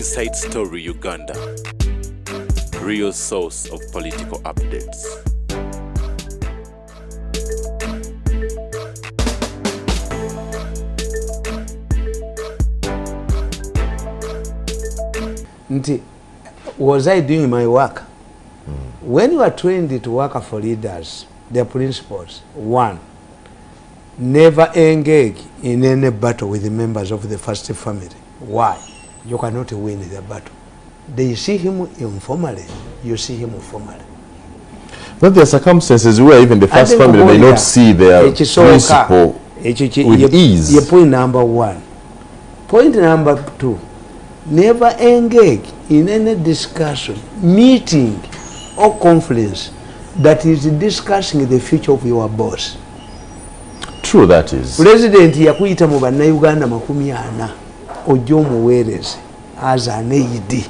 Inside Story Uganda, real source of political updates. Was I doing my work? When you are trained to work for leaders, their principles: one, never engage in any battle with the members of the first family. Why? You cannot win the battle. They see him informally, you see him formally. But there are circumstances where even the first family may not see their principle with ease. Point number one. Point number two, never engage in any discussion, meeting or conference that is discussing the future of your boss. True, that is. President yakuita mu banna Uganda 40 ojo muwereze as an AD.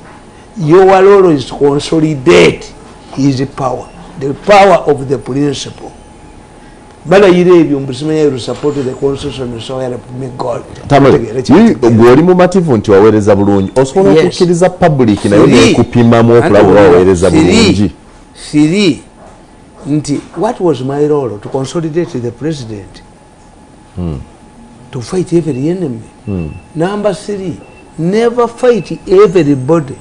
Your role is to consolidate his power, the power of the principle. Bala yire ebyo mbusimanya you support the constitution, so help me God. Gwoli mu mativu nti wawereza bulungi osobola okukkiriza public nayo nekupimamu okulabula wawereza bulungi. Siri nti what was my role? To consolidate the president, to fight every enemy. Number 3, never fight everybody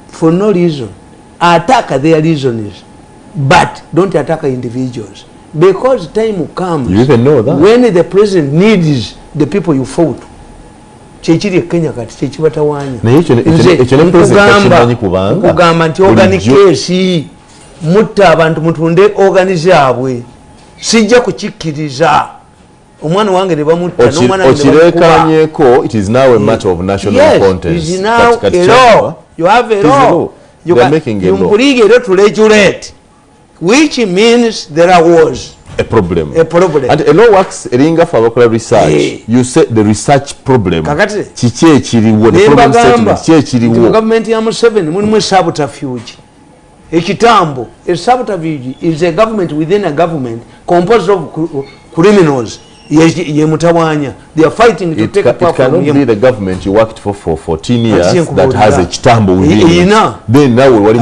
for no reason. Attack their reasons, but don't attack individuals, because time will come. You even know that when the president needs the people you fought. Chechiri Kenya kati chechibatawanya. Na hicho ne president kimanyi kubanga kugamba nti organize mutta abantu mutunde organize abwe sijja kukikkiriza omwana wange nebamutta n'omwana okirekanyeko. It is now a matter of national contest. It is now a law. You have a law. You are making a law to regulate, which means there was a problem. And a law works eringa for local research. You say the research problem. Chiche ekiriwo, the problem statement chiche ekiriwo. Government ya Museveni mulimu subterfuge. Ekitambo, a subterfuge is a government within a government composed of criminals. Yemutawanya. They are fighting to take a power from him. It cannot be the government you worked for 14 years that has a chitambo within it. Then now wali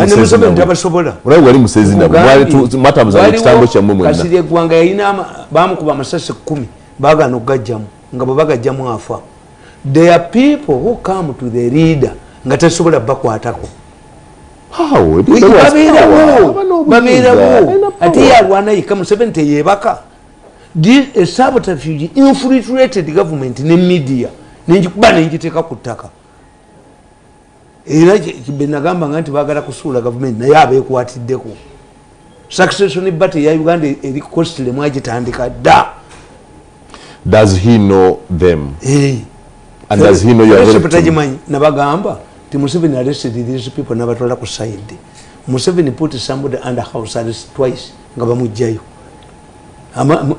musezina wali matabuza chitambo kya mumwe. Kasiri egwanga yina bamukuba amasasi 10 bagana okugajjamu nga babagajjamu afa. There are people who come to the leader nga tasobola bakwatako. How? Babirawo ati yalwana yika Museveni teyebaka. This a subterfuge infiltrated the government ne media ninjikuba ninjiteka kutaka era kibenagamba nganti bagala kusula government naye abekwatiddeko. Succession battle ya Uganda eri costly mwagitandika da. Does he know them? And does he know you are very nabagamba ti Museveni arrested these people nabatwala ku side. Museveni put somebody under house arrest twice nga bamujjayo.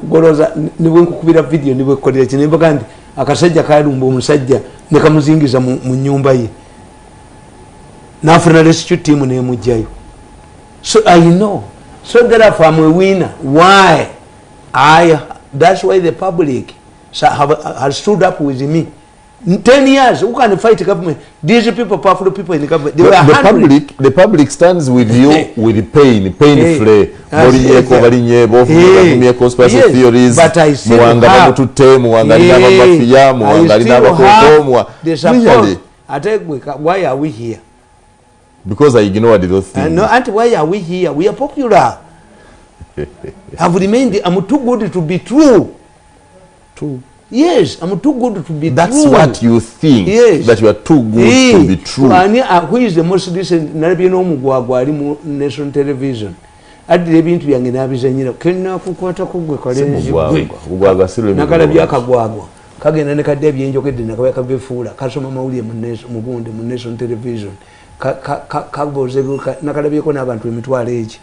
Goloza niwe nkukubira video niwe kodera kinimba kandi akasajja kalumba omusajja ne kamuzingiza mu nyumba ye nafuna rescue team ne mujjayo. So I know, so therefore I'm a winner. Why? That's why the public has stood up with me. 10 years, who can fight the government? These people, powerful people in the government, they were the public stands with you with pain free. Conspiracy theories. But I still have the support. Why are we here? Because I ignored those things. No, and why are we here? We are popular. I've remained, I'm too good to be true. True. Yes, I'm too good to be That's true. That's what you think. Yes. That you are too good to be true. Who is the most recent? Narabino Mugwagwari Nation Television. At the event we are in Abizanino. Kena Kukwata Kugwe Kalenji. Nakalabia Kagwagwa. Kagan and Kadebi and Joket in a Kawaka Fula. Kasoma William Mugunde Nation Television. Kabo Zebuka Nakalabia Konaban to Mitwal age.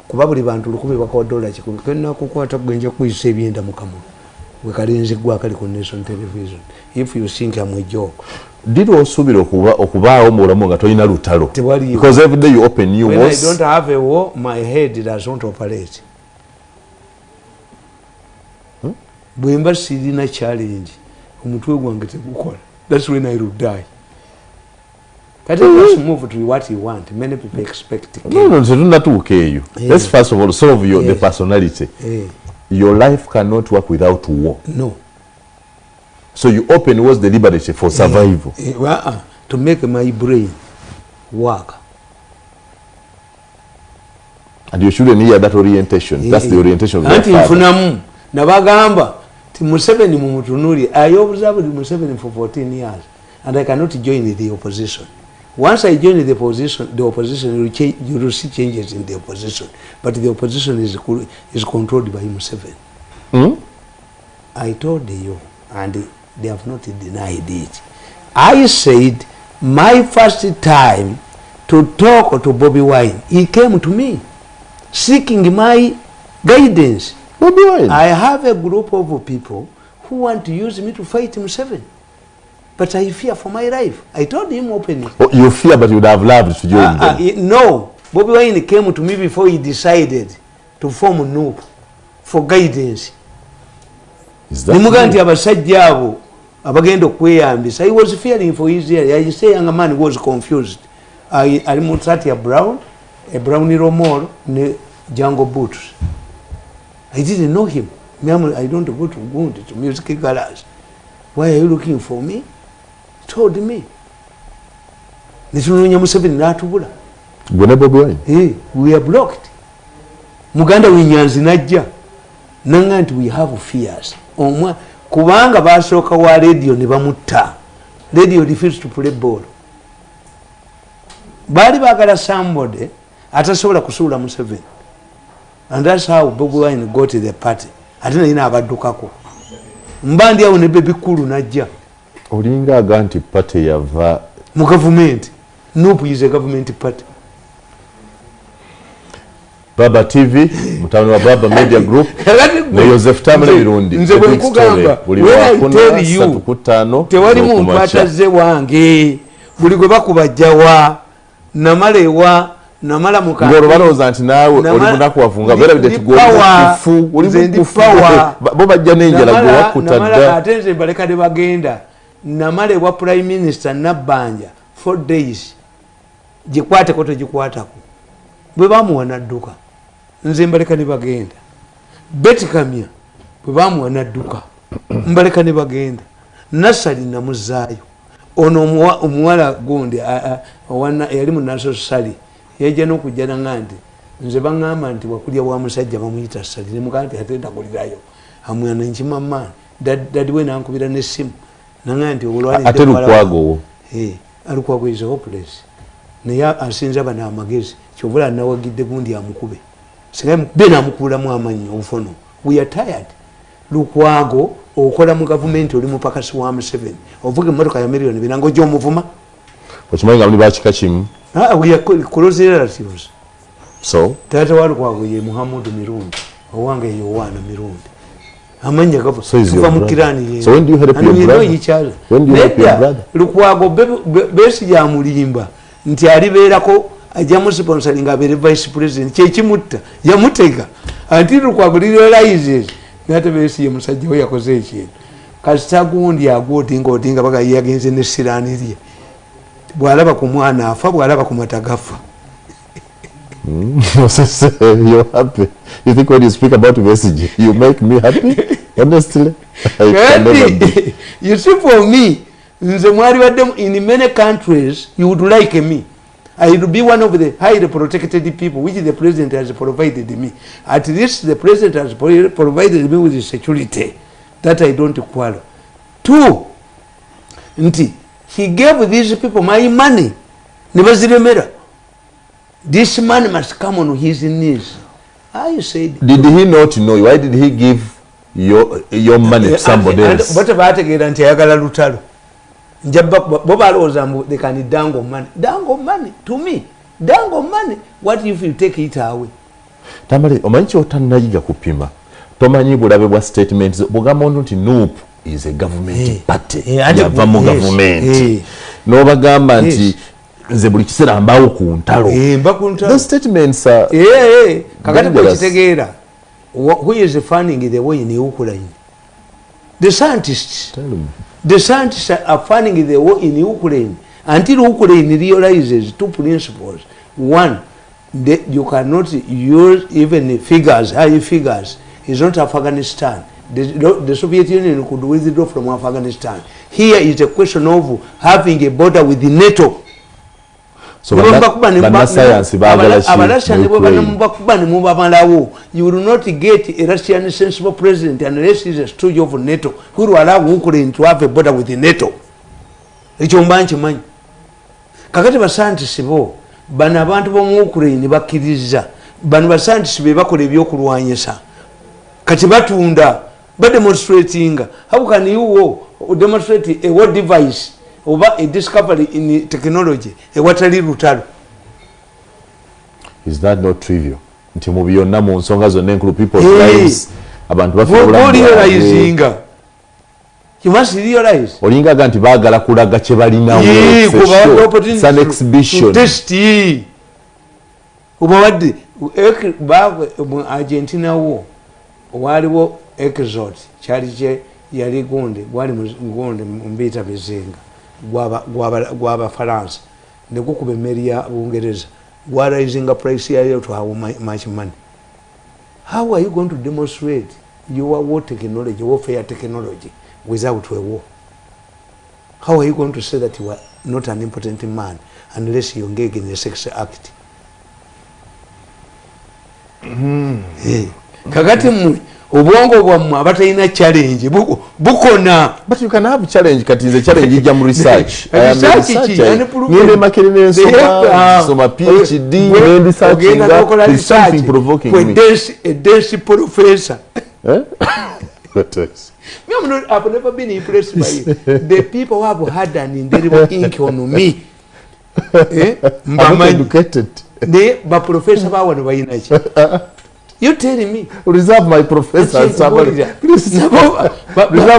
Kubabli Bantu Kubi Wakodola. Kena Kukwata Gwenjoku is saving the Mukamu. We can Nation Television. If you think I'm a joke. Did also be Okuba Moramonga Toina Lutaro? Because every day you open new wars. When I don't have a war, my head does not operate. Bwemba sirina challenge. Umutwe gwange tegukola. That's when I will die. Let us move to what you want. Many people expect. No, so not okay you. Let's first of all solve the personality. Your life cannot work without war. No. So you open wars deliberately for survival. To make my brain work. And you shouldn't hear that orientation. That's the orientation of your father. Nabagamba ti Museveni mumutunuli. I observed Museveni for 14 years and I cannot join the opposition. Once I join the opposition you will see changes in the opposition. But the opposition is controlled by Museveni. I told you, and they have not denied it. I said my first time to talk to Bobby Wine, he came to me seeking my guidance. Bobby Wine. I have a group of people who want to use me to fight Museveni. But I fear for my life. I told him openly. Oh, you fear, but you would have loved to join them. No. Bobby Wine came to me before he decided to form a NUP for guidance. Is that Nimuganti abasajja abo abagenda okweyambisa. He was fearing for his ear. I say young man was confused. Ali mutsati ya Brown, a Brownie Romoro, ne Django Boots. I didn't know him. I don't go to Uganda to music garage. Why are you looking for me? He told me. Nitununya Museveni natubula. We are blocked. Muganda winyanzi najja. Nanga nti we have fears. Kubanga basooka wa radio ne bamutta. Radio refused to play ball. Bali bagala somebody atasobola kusuula Museveni. And that's how Bobi Wine got to the party. Atina ina abaddukako. Mbandi awo ne bebi kulu najja. Olinga aganti party yava mu government. NUP is a government party. Baba TV, mutawani wa Baba Media Group, na Joseph Tamale Mirundi. Nze bwe nkugamba, when I tell you, tewali muntu atazze wange, buli gwe bakubajjawa, namalewa, namala mukande. Ngoro balooza nti naawe oli munaku wavunga, bera bide tugoli kufu, oli mukufu, bo bajja n'enjala gwe wakutadda. Namala ate nze mbaleka ne bagenda, namalewa Prime Minister Nabbanja, 4 days, gikwateko tegikwatako. Bwe bamuwa n'adduka. Nze mbaleka ne bagenda. Beti Kamya bwe bamuwa n'adduka. Mbaleka ne bagenda. Nasali namuzaayo. Ono omuwala gundi owana yali mu National Sali. Yajja n'okujja nangandi. Nze baŋŋamba nti wakulya wa musajja bamuyita Sali. Ne mugamba nti atenda kulirayo. Amwana nkimama. Dadi we nankubira n'essimu. Nangandi olwali ate Lukwago. Lukwago is hopeless. Naye asinza bana amagezi. Kyovula nawagidde gundi amukube. Singa bena amukulamu amanyi obufono. We are tired. Lukwago okola mu government oli mu pakasi wa Museveni. Ovuge motoka ya million binango jo muvuma. Okimanga muli bachika kimu. We are close relatives. So Tata wa Lukwago ye Muhammad Mirundi. Owange ye Yohana Mirundi. Amanya gapo. So when do you help your brother? When do you help your brother? Lukwago besi ya mulimba. Nti alibeerako ajamu sponsoring abere vice president kyekimutta yamutega anti Lukwago realizes nate besi ye musajja we yakoze ekintu kasita gundi odinga baga yagenze ne siraniriye bwalaba ku mwana afa bwalaba ku matagafa. You're happy. You think when you speak about message you make me happy? Honestly, you see, for me, in many countries you would like me. I would be one of the highly protected people which the president has provided me. At least the president has provided me with the security that I don't quarrel. 2, he gave these people my money. This man must come on his knees. I said, did he not know? Why did he give your money to somebody else? But about again, Lutalo. They can dangle money. Dangle money to me. Dangle money. What if you take it away? Tamale, omanchi otanayiga kupima. Tomanyi bulabe bwa statements. Bogamondo nti NUP is a government party. Yava mu government. No bagamba nti nze buli kiseera mbawo ku ntalo. Those statements are kakati bwe kitegeera. Who is funding the war in Ukraine? The scientists. Tell me. The scientists are funding the war in Ukraine. until Ukraine realizes two principles. One, you cannot use even figures, high figures. It's not Afghanistan. The Soviet Union could withdraw from Afghanistan. Here is a question of having a border with the NATO. So you will not get a Russian sensible president unless he is a stooge of NATO who will allow Ukraine to have a border with the NATO. Kakati basantisi bo bano abantu b'omu Ukraine bakkiriza bano basantisi be bakola ebyokulwanyisa kati batunda bademonstrating. How can you demonstrate a war device over a discovery in technology ewatali lutalo? Is that not trivial? Nti mu byonna mu nsonga zonna enkulu people's lives abantu bafuna you must realize olinga ganti baagala kulaga kye balinawo an exhibition test ubawadde mu Argentina wo waliwo exot kyali kye yali gonde wali gonde mbita bizinga gwaba Faransa ne gukuba emmeri ya Bungereza gwaraising price yayo to how much money. How are you going to demonstrate your war technology, warfare technology without a war? How are you going to say that you are not an important man unless you engage in a sex act? Kakati mu obwongo bwammwe abatalina challenge bukona. But you can have challenge kati nze challenge ijja mu research. Niende makerere soma PhD and researching that is something provoking me. A dense professor. What else? I've never been impressed by it. The people who have had an indelible ink on me. I'm educated. They professor bawana bayinachi. You telling me? Reserve my professor and somebody. Reserve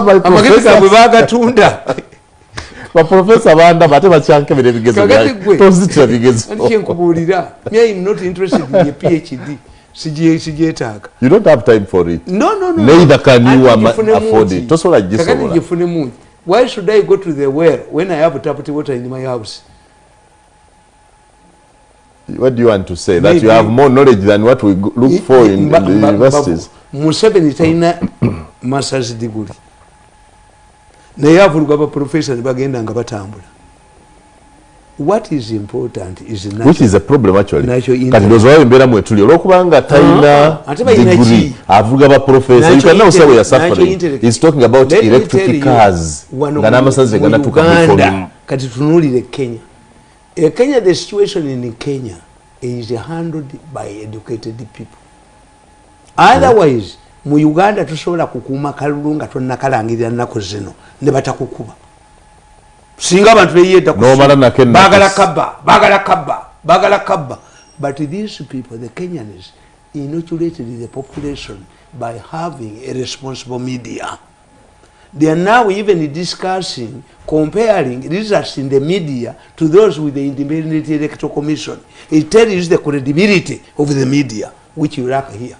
my professor. My professor banda bate bacyanke bire bigezo byayo. Positive bigezo. Me I'm not interested in a PhD. Sijetaka. You don't have time for it. No. Neither can you afford it. Tosola jisobola. Why should I go to the well when I have tap water in my house? What do you want to say? That you have more knowledge than what we look for in the universities? Museveni taina master's degree. Naye avuluga ba professor bagenda nga batambula. What is important is natural. Which is a problem actually. Kati dozo wawe mbera mwetuli olokubanga taina degree avuga ba professor. You can now say we are suffering. He's talking about electric cars. Ngana amasanze gana tukamifoni. Kati tunulire Kenya. Kenya, the situation in Kenya is handled by educated people. Otherwise, mu Uganda tusobola kukuuma kalulu nga tonnakalangirira nnaku zino ne batakukuba. Singa abantu beyedda bagala kabba. But these people, the Kenyans, inoculated the population by having a responsible media. They are now even discussing, comparing results in the media to those with the Independent Electoral Commission. It tells you the credibility of the media, which you lack here.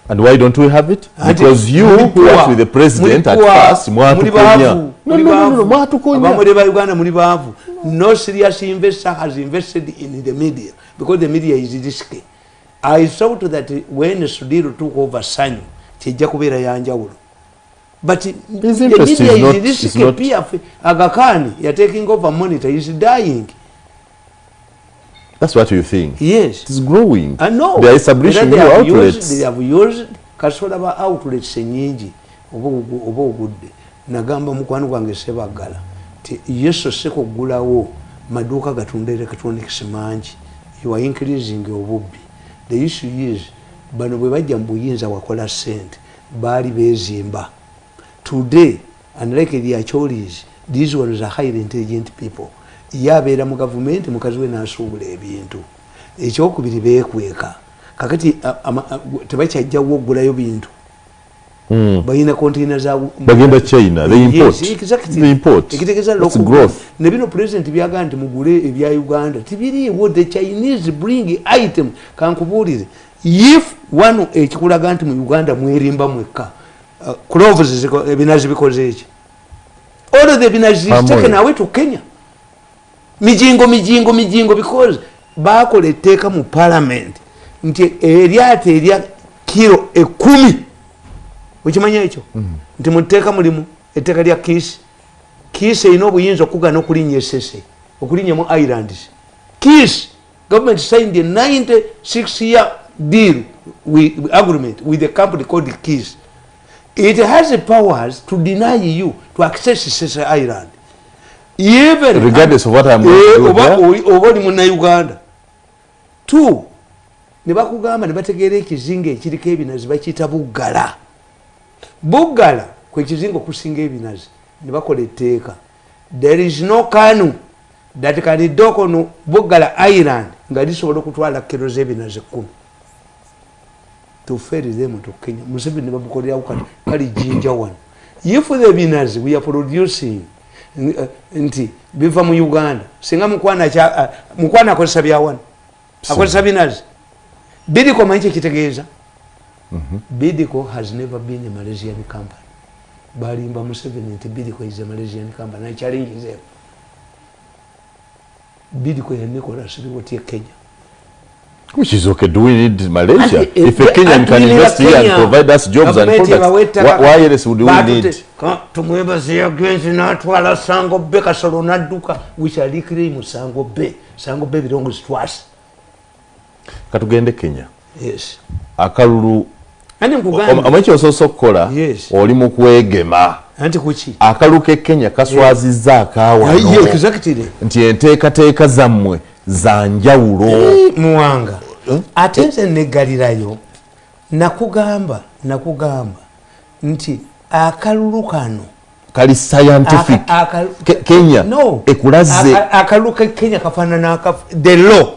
And why don't we have it? Because you worked with the president at first. No serious investor has invested in the media because the media is risky. I thought that when Sudiro took over Sanyu, Chijakubera Yanjawuru. But the media is risky. Aga Khan, you're taking over monitor, is dying. That's what you think? Yes. It's growing. I know. They are establishing new outlets. They have used kasola outlets nyingi obo ogudde. Nagamba mukwano gwange Sebagala. Yeso seko gulawo maduka gatunda electronics mangi. You are increasing obubbi. The issue is bano bwe bajja mbuyinza wakola sente bali bezimba. Today, unlike the Acholis, these ones are highly intelligent people. Yabeera mu government mukazi we n'asuubula ebintu. Ekyokubiri beekweka. Kakati tebakyajjawo oggulayo bintu. Balina container za bagenda China, they import. Yes, exactly. They import. That's growth. Ne bino president byaga nti mugule ebya Uganda. Tibiriiwo, the Chinese bring item kankubuulire. If one ekikulaga nti mu Uganda mwerimba mwekka. Cloves ebinazi bikoze eki. All of the binazi is taken away to Kenya. mijingo because bakola etteeka mu parliament nti eryato erya kilo 10 ukimanya ekyo nti muteeka mulimu etteeka lya kiisi erina obuyinza okugana okulinnya esese okulinnya mu islands. Kiisi government signed a 96-year deal agreement with a company called Kiss. It has the powers to deny you to access Sese Island. Even regardless of what I'm going to do. Over Muna Uganda. 2. Nebakugamba nebategeera ekizinga ekiriko ebinazi bakiyita Buggala. Buggala kwe kizinga okusinga ebinazi nebakola etteeka. There is no canoe that can dock on Buggala Island nga lisobola okutwala kilo z'ebinazi 10 to ferry them to Kenya. Museveni ne babukolera ukati kali jinja one. If the binazi we are producing nti biva mu Uganda singa mukwana akozesa bya one akozesa binazi Bidco manchi kitegeeza. Bidco has never been a Malaysian company. Balimba Museveni nti Bidco is a Malaysian company. I challenge them. Bidco ya Nicholas Riwoti Kenya. Which is okay. Do we need Malaysia? If a Kenyan can invest here and provide us jobs and products, why else would we need? Tumwebaze against natwala Sango Be kasolo naduka which are reclaim Sango Be. Sango Be belongs to us. Katugende Kenya. Yes. Akalulu. Ani mkuganda. Amachi ososo kola. Yes. Oli mu kwegema. Anti kuchi. Akaluke Kenya kaswaziza akawa. Yeah, exactly. Nti enteekateeka zammwe zanjawulo. Muwanga. Atenze negalirayo nakugamba nti akalulu kano kali scientific Kenya no ekulaze akaluka Kenya kafanana the law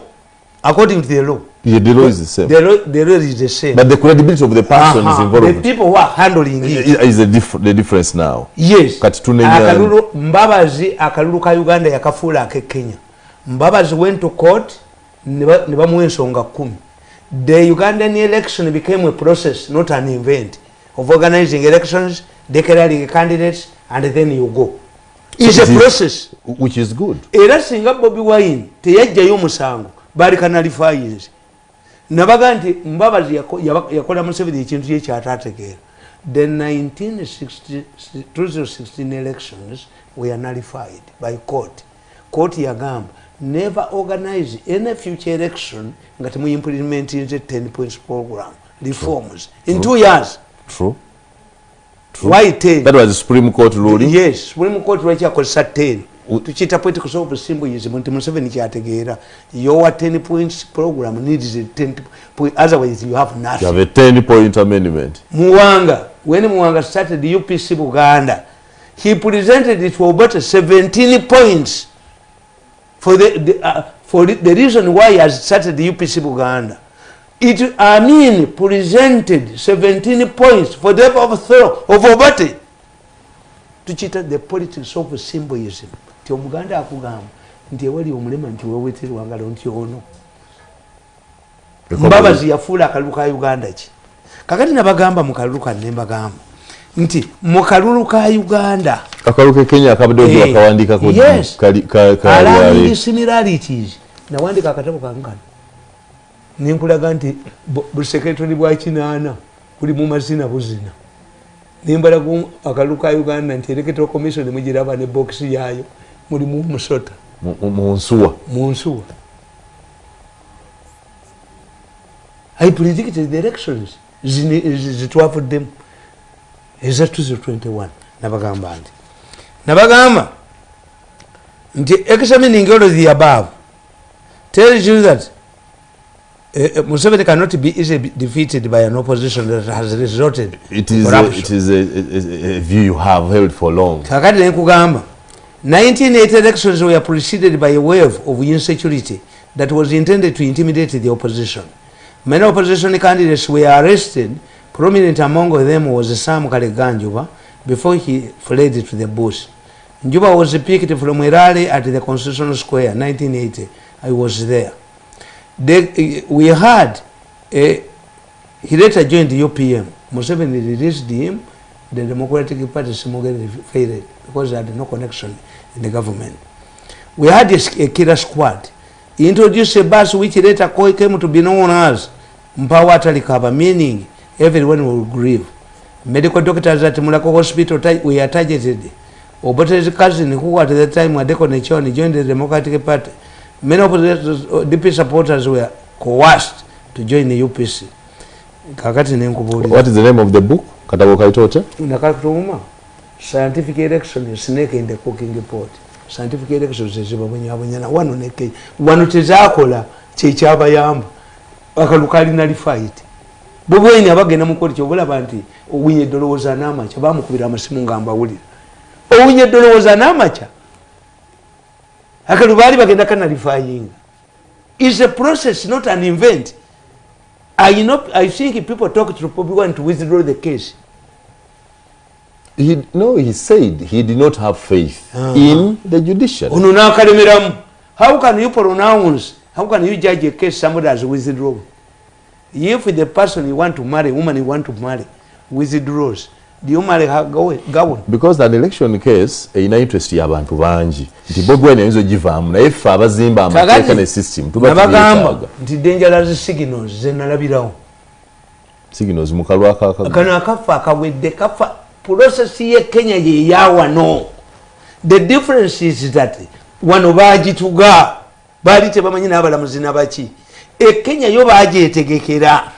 according to the law. Yeah, the law is the same. The law is the same. But the credibility of the person is involved. The people who are handling it is the difference now. Yes. Akalulu Mbabazi akalulu ka Uganda yakafula ake Kenya. Mbabazi went to court. Nibamuensonga 10. The Ugandan election became a process, not an event, of organizing elections, declaring candidates, and then you go. It's a process. Which is good. Era singa Bobi Wine teyajjayo musango bali kanalifies. Nabaga nti Mbabazi yakola Museveni ekintu kye kyatategeera. The 2016 elections were nullified by court. Court yagamba never organize any future election ngati mu implement in the 10 points program reforms in 2 years. True. Why 10? That was the Supreme Court ruling. Yes, Supreme Court wacha akozesa 10 tuchita political solve symbolism nti Museveni kyategeera your 10 points program needs a 10 point, otherwise you have nothing. You have a 10-point amendment. When Muwanga started the UPC Buganda, he presented it for about 17 points for the reason why he has started the UPC Buganda. It presented 17 points for the overthrow of Obate. To cheat the politics of symbolism. Ti Omuganda akugamba nti ewali omulema nti weweterwa ngalo nti ono. Mbabazi yafuula akalulu ka Uganda ki. Kakati nabagamba mu kalulu kanne mbagamba nti mu kalulu ka Uganda akaluke Kenya akabadde akawandika ko kali similarities nawandika akatabo kankana ninkulaga nti bu secretary bwa kinana kuli mu mazina buzina nimbala ku akaluka ka Uganda nti electoral commission mujiraba ne box yayo muri mu musota mu nsuwa. I predicted the elections the 12 of them is at 2021 nabagamba nti examining all of the above tells you that Museveni cannot be easily defeated by an opposition that has resulted. It is a view you have held for long. Kakati nekugamba 1980 elections were preceded by a wave of insecurity that was intended to intimidate the opposition. Many opposition candidates were arrested. Prominent among them was Sam Kaleganjuba before he fled to the bush. Njuba was picked from a rally at the Constitutional Square 1980. I was there. We had he later joined the UPM. Museveni released him. The Democratic Party failed because they had no connection in the government. We had a killer squad. He introduced a bus which later came to be known as Mpawa Talikaba, meaning everyone will grieve. Medical doctors at Mulako Hospital were targeted. Obote's cousin, who at the time were Deconechon, joined the Democratic Party. Many of the DP supporters were coerced to join the UPC. What is the name of the book? Scientific election is snake in the cooking pot. Scientific election is one neke. One tezakola chichaba yamba. Akalukali nali fight. Bubweni abagenda mukoli kyobola banti owinye dolowooza n'amacha bamukubira amasimu ngamba wulira. Owinye dolowooza n'amacha. Akalubali bagenda kanalifying. It's a process, not an event. I think people talk to people want to withdraw the case. He said he did not have faith in the judiciary. How can you pronounce, how can you judge a case somebody has withdrawn? If the person you want to marry, woman you want to marry, withdraws, do you marry her go? Because an election case, in interest ya bantu banji. Nti bogwe ne nzo jivamu na ifa abazimba amateeka ne system. Nabagamba nti dangerous signals zenalabirawo. Signals mukalwa kaka. Kana akafa akawedde kafa. Process ye Kenya ye yawa no. The difference is that wano bagituga bali tebamanyi n'abalamuzi n'abaki. Kenya yo bagyetegekera.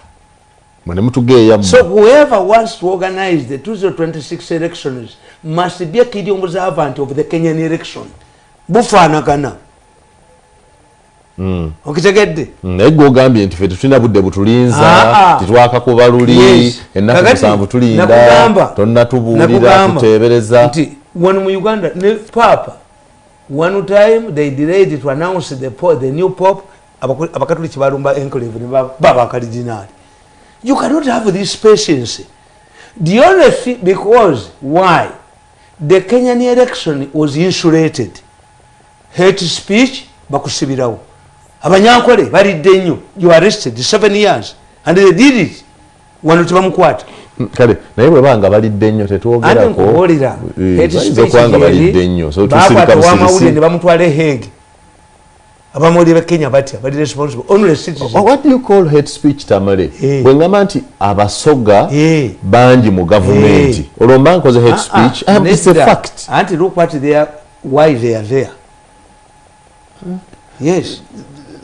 So whoever wants to organize the 2026 elections must be a key observant of the Kenyan election. Bufanagana. Okitegedde. Ego gambye nti fe tulina budde butulinza titwaka kubaluli ennaku musanvu tulinda tonna tubuulira tuteebereza nti one mu Uganda ne Papa one time they delayed to announce the new pope abakatoliki balumba enclave ne baba cardinal. You cannot have this patience. The only thing, because why? The Kenyan election was insulated. Hate speech, bakusibirawo. Abanyankole balidde nnyo. You arrested 7 years and they did it. Wano tebamukwata. Kale naye bwe banga balidde nnyo tetwogerako. Hate speech kwanga balidde nnyo. So tusirika busirisi. Ne bamutwala Hague. Abamuli be Kenya batya bali responsible only citizens. What do you call hate speech Tamale? Bwengamba nti abasoga banji mu government. Olomba nkoze hate speech. It's a fact. And look what they are, why they are there. Yes.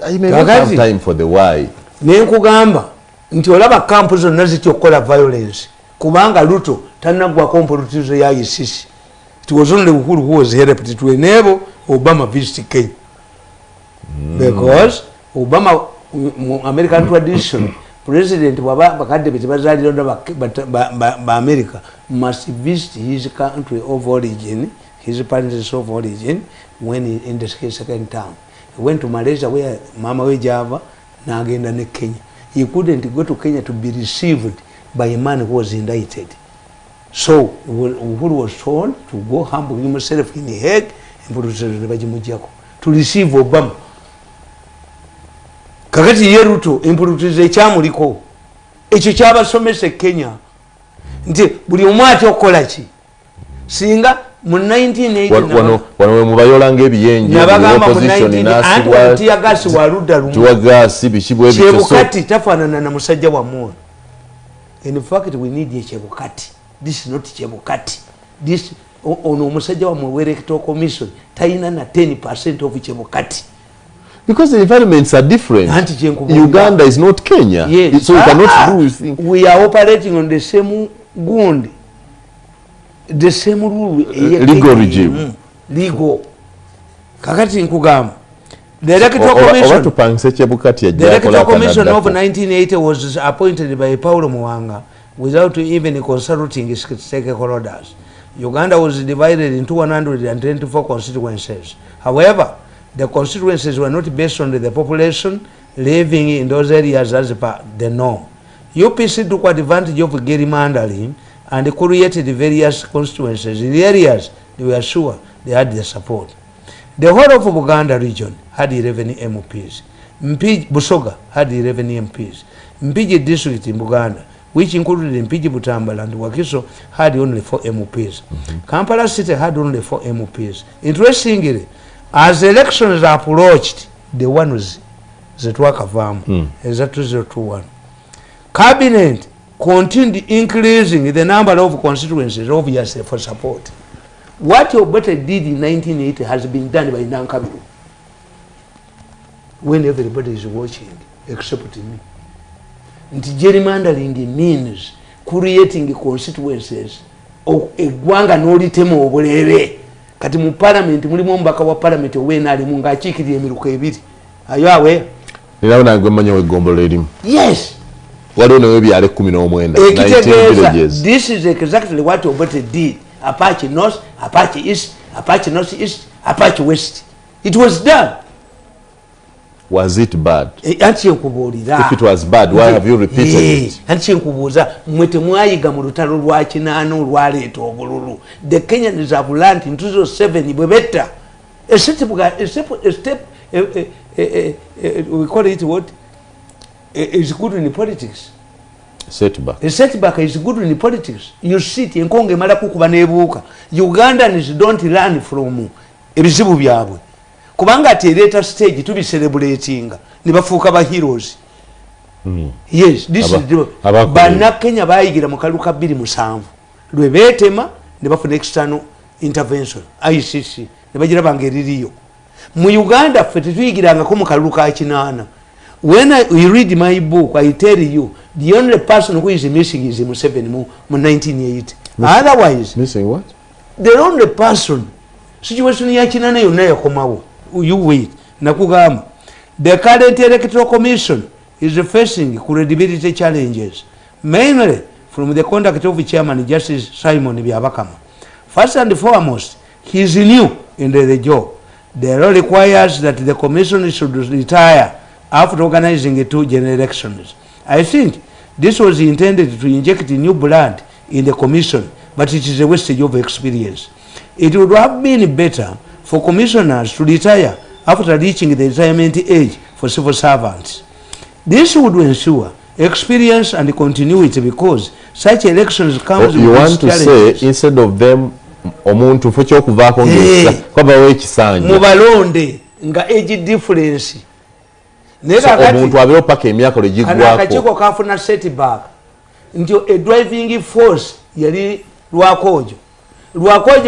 I may not have time for the why. Nenkugamba nti olaba camp zonna zityokola violence kubanga Ruto tanagwa kompolitizo ya ICC. It was only Uhuru who was helped to enable Obama visit Kenya. Because Obama American tradition president bakadde betibazalira ba America must visit his country of origin, his parents of origin when he in the second term. He went to Malaysia where Mama we Java nagenda ne Kenya. He couldn't go to Kenya to be received by a man who was indicted. So Uhuru was told to go humble himself in the Hague and to receive Obama. Kakati ye Ruto impulutize ekyamuliko ekyo kyabasomesa Kenya nti buli omwati okola ki singa mu 1980 wano we mubayolanga ebiyenje opposition nasibwa tia gasi waluda lumu tuwa gasi bishibwe ebyo so kati tafanana na musajja wa mwoyo. In fact we need a chebukati. This is not chebukati. This ono musajja wa mwoyo electoral commission taina na 10% of chebukati. Because the environments are different. Uganda is not Kenya. Yes. So you cannot do things. We are operating on the same ground. The same rule. Legal regime. Legal. Kakati nkugamba. The Electoral Commission of 1980 was appointed by Paulo Muwanga without even consulting its stakeholders. Uganda was divided into 124 constituencies. However, the constituencies were not based on the population living in those areas as per the norm. UPC took advantage of gerrymandering and created various constituencies in the areas they were sure they had the support. The whole of Buganda region had 11 MPs. Busoga had 11 MPs. Mpigi district in Buganda, which included Mpigi Butambala and Wakiso, had only 4 MPs. Kampala City had only 4 MPs. Interestingly, As elections approached, the ones that work is that 2021. Cabinet continued increasing the number of constituencies obviously for support. What Obote did in 1980 has been done by Nankabiru. When everybody is watching, except me. And gerrymandering means creating constituencies of a gwanga nolitemo obulere. Kati mu parliament mulimu mbaka wa parliament wena ali munga achikiriye miruko ebiri. Are you aware? Nilabona gwemanya wegombolo erimu. Yes. Waliwo ne byale 19 villages. This is exactly what Obote did. Apache North, Apache East, Apache North East, Apache West. It was done. Was it bad? If If it was bad, why have you repeated it? The Kenyans have learned in 2007 better. A step, we call it what? Is good in politics. Setback. A setback is good in politics. You sit in Konge Malakuba Nebuka. Ugandans don't learn from ebizibu byabwe. Kubanga at a later stage to be celebrating nibafuka ba heroes. Yes, this is the Bana Kenya bayigira mu kaluka 2 lwebetema nibafuna external intervention ICC nibagira bangeririyo. Mu Uganda fete tuyigiranga ko mu kaluka 8. When you read my book, I tell you, the only person who is missing is Museveni mu 1980. Otherwise, missing what? The only person. Situation ya Chinana yonna yakomawo. You wait. Nakugamba. The current electoral commission is facing credibility challenges, mainly from the conduct of Chairman Justice Simon Byabakama. First and foremost, he is new in the job. The law requires that the commission should retire after organizing 2 general elections. I think this was intended to inject new blood in the commission, but it is a wastage of experience. It would have been better for commissioners to retire after reaching the retirement age for civil servants. This would ensure experience and continuity because such elections comes with challenges. You want to say instead of them omuntu focho kuvako ngesa kwaba wekisanja mubalonde nga age difference omuntu abero paka emyaka legigwako akachiko kafuna setback ndio a driving force yali lwakojo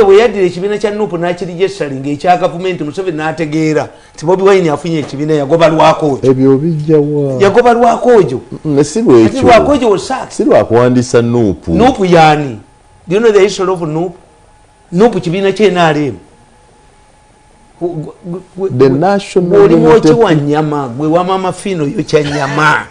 bwe yadire ekibina kya nupu nakirigesalinga ekya government Museveni nategeera ti Bobi Wine afunye ekibina yagoba lwakojo ebyo bijjawa yagoba lwakojo nesirwe ekyo lwakojo osaka sirwa kuandisa nupu yani. Do you know the history of nupu kibina kye nalem the national Golimochi wa nyama gwe wa mama fino yo kya nyama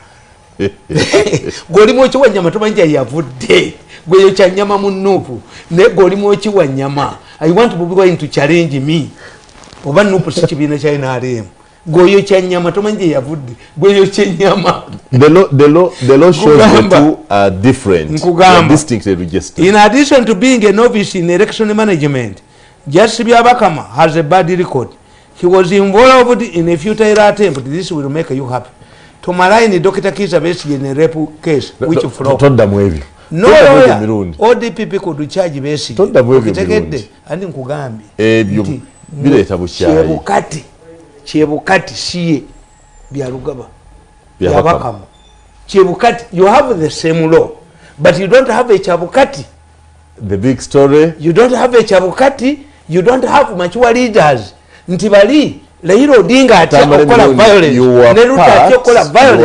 Golimochi wa nyama tobanja yavudde gwe yo kya nyama mu nupu ne Golimochi wa nyama. I want Bobi Wine to challenge me oba nupu si kibina kya nalem goyo kya nyama tomanje yavudde gwe yo kya nyama. The law shows the two are different. They are distinctly registered. In addition to being a novice in election management, Justice Byabakama has a bad record. He was involved in a futile attempt. This will make you happy. Tamale Dr. Kizza Besigye in a rape case which flopped. No lawyer, all the people could charge Besigye. And in Kugambi. Chebukati siye Byarugaba. Byabakama. Chebukati, you have the same law, but you don't have a Chabukati. The big story. You don't have a Chabukati. You don't have mature leaders. Ntibali Raila Odinga atakola violence. You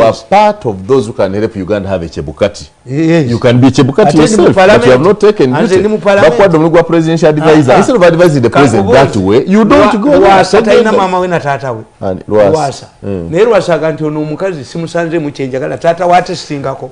are part of those who can help Uganda have a Chebukati. Yes. You can be Chebukati yourself, but you have not taken it. Backward Omugwa presidential advisor. Instead of advising the president that way, you don't go there. Taina mama we na tata we. Lwasa. Lwasa ganti ono omukazi simusanze mu chenjagala tata wate singako.